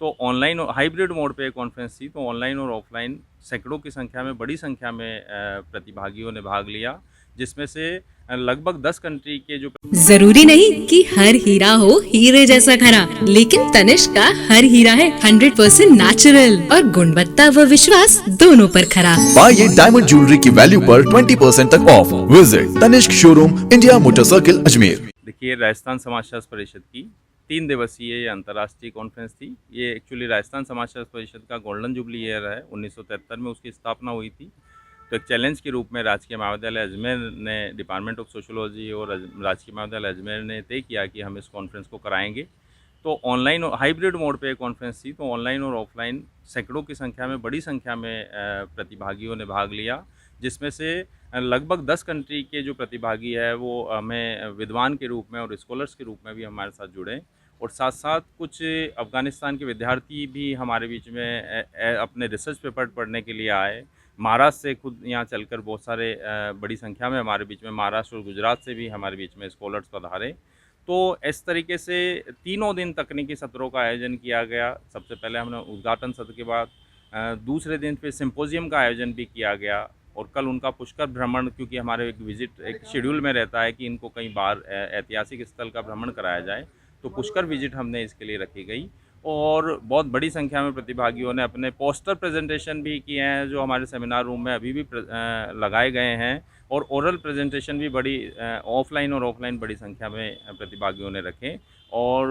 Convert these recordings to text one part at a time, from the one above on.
तो online hybrid mode पे conference थी, तो ऑनलाइन और ऑफलाइन सैकड़ों की संख्या में, बड़ी संख्या में प्रतिभागियों ने भाग लिया, जिसमें से लगभग 10 कंट्री के जो जरूरी नहीं कि हर हीरा हो हीरे जैसा खरा, लेकिन तनिष्क का हर हीरा है 100% नेचुरल और गुणवत्ता व विश्वास दोनों पर खरा। पाइए डायमंड ज्वेलरी की वैल्यू पर 20% तक off. Visit Tanishq showroom, India motor circle, Ajmer. देखिए, राजस्थान समाजशास्त्र परिषद की 3 दिवसीय ये अंतर्राष्ट्रीय कॉन्फ्रेंस थी। ये एक्चुअली राजस्थान समाजशास्त्र परिषद का गोल्डन जुबली ईयर है। 1973 में उसकी स्थापना हुई थी। तो एक चैलेंज के रूप में राजकीय महाविद्यालय अजमेर ने, डिपार्टमेंट ऑफ सोशियोलॉजी और राजकीय महाविद्यालय अजमेर ने तय किया कि हम इस कॉन्फ्रेंस को कराएंगे। तो ऑनलाइन और हाइब्रिड मोड पे कॉन्फ्रेंस थी, तो ऑनलाइन और ऑफलाइन सैकड़ों की संख्या में, बड़ी संख्या में प्रतिभागियों ने भाग लिया, जिसमें से लगभग 10 कंट्री के जो प्रतिभागी है वो हमें विद्वान के रूप में और स्कॉलर्स के रूप में भी हमारे साथ जुड़े, और साथ साथ कुछ अफ़गानिस्तान के विद्यार्थी भी हमारे बीच में अपने रिसर्च पेपर पढ़ने के लिए आए। महाराष्ट्र से खुद यहाँ चलकर बहुत सारे बड़ी संख्या में हमारे बीच में, महाराष्ट्र और गुजरात से भी हमारे बीच में स्कॉलर्स पधारे। तो इस तरीके से तीनों दिन तकनीकी सत्रों का आयोजन किया गया। सबसे पहले हमने उद्घाटन सत्र के बाद दूसरे दिन फिर सिम्पोजियम का आयोजन भी किया गया, और कल उनका पुष्कर भ्रमण, क्योंकि हमारे एक विजिट एक शेड्यूल में रहता है कि इनको कई बार ऐतिहासिक स्थल का भ्रमण कराया जाए, तो पुष्कर विजिट हमने इसके लिए रखी गई। और बहुत बड़ी संख्या में प्रतिभागियों ने अपने पोस्टर प्रेजेंटेशन भी किए हैं, जो हमारे सेमिनार रूम में अभी भी लगाए गए हैं, और ओरल प्रेजेंटेशन भी बड़ी ऑफलाइन और ऑफलाइन बड़ी संख्या में प्रतिभागियों ने रखे। और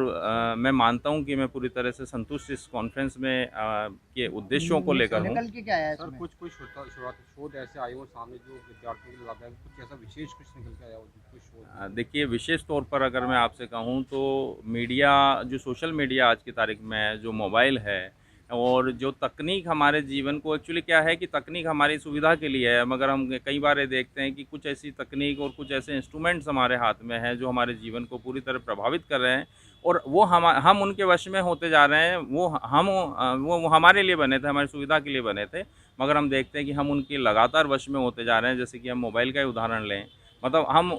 मैं मानता हूं कि मैं पूरी तरह से संतुष्ट इस कॉन्फ्रेंस में के उद्देश्यों को लेकर हूं। निकल के क्या आया सर इसमें? कुछ शुरुआती शोध ऐसे आए हो सामने जो विद्यार्थियों को लाभ है, कुछ ऐसा विशेष कुछ निकल के आया हो कुछ शोध? देखिए, विशेष तौर पर अगर मैं आपसे कहूं तो मीडिया, जो सोशल मीडिया आज की तारीख में है, जो मोबाइल है, और जो तकनीक हमारे जीवन को, एक्चुअली क्या है कि तकनीक हमारी सुविधा के लिए है, मगर हम कई बार ये देखते हैं कि कुछ ऐसी तकनीक और कुछ ऐसे इंस्ट्रूमेंट्स हमारे हाथ में हैं जो हमारे जीवन को पूरी तरह प्रभावित कर रहे हैं, और वो हम उनके वश में होते जा रहे हैं। वो हमारे लिए बने थे, हमारी सुविधा के लिए बने थे, मगर हम देखते हैं कि हम उनके लगातार वश में होते जा रहे हैं। जैसे कि हम मोबाइल का ही उदाहरण लें, मतलब हम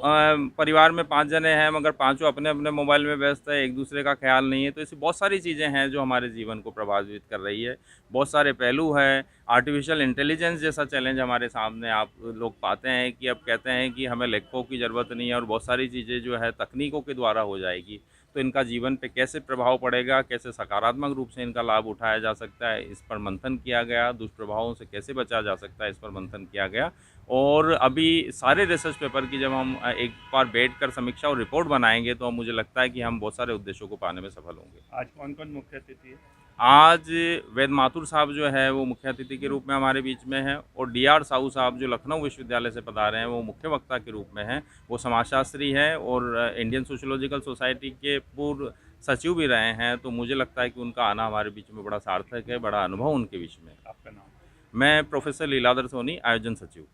परिवार में 5 जने हैं, मगर पाँचों अपने अपने मोबाइल में व्यस्त है, एक दूसरे का ख्याल नहीं है। तो ऐसी बहुत सारी चीज़ें हैं जो हमारे जीवन को प्रभावित कर रही है। बहुत सारे पहलू हैं। आर्टिफिशियल इंटेलिजेंस जैसा चैलेंज हमारे सामने आप लोग पाते हैं कि अब कहते हैं कि हमें लेखकों की ज़रूरत नहीं है, और बहुत सारी चीज़ें जो है तकनीकों के द्वारा हो जाएगी। तो इनका जीवन पे कैसे प्रभाव पड़ेगा, कैसे सकारात्मक रूप से इनका लाभ उठाया जा सकता है, इस पर मंथन किया गया। दुष्प्रभावों से कैसे बचा जा सकता है, इस पर मंथन किया गया। और अभी सारे रिसर्च पेपर की जब हम एक बार बैठकर समीक्षा और रिपोर्ट बनाएंगे, तो मुझे लगता है कि हम बहुत सारे उद्देश्यों को पाने में सफल होंगे। आज कौन कौन मुख्य अतिथि है? आज वेद माथुर साहब जो है वो मुख्य अतिथि के रूप में हमारे बीच में है, और DR साहू साहब जो लखनऊ विश्वविद्यालय से पधारे हैं वो मुख्य वक्ता के रूप में हैं। वो समाजशास्त्री हैं और इंडियन सोशियोलॉजिकल सोसाइटी के पूर्व सचिव भी रहे हैं। तो मुझे लगता है कि उनका आना हमारे बीच में बड़ा सार्थक है, बड़ा अनुभव उनके बीच में। आपका नाम? मैं प्रोफेसर लीलाधर सोनी, आयोजन सचिव।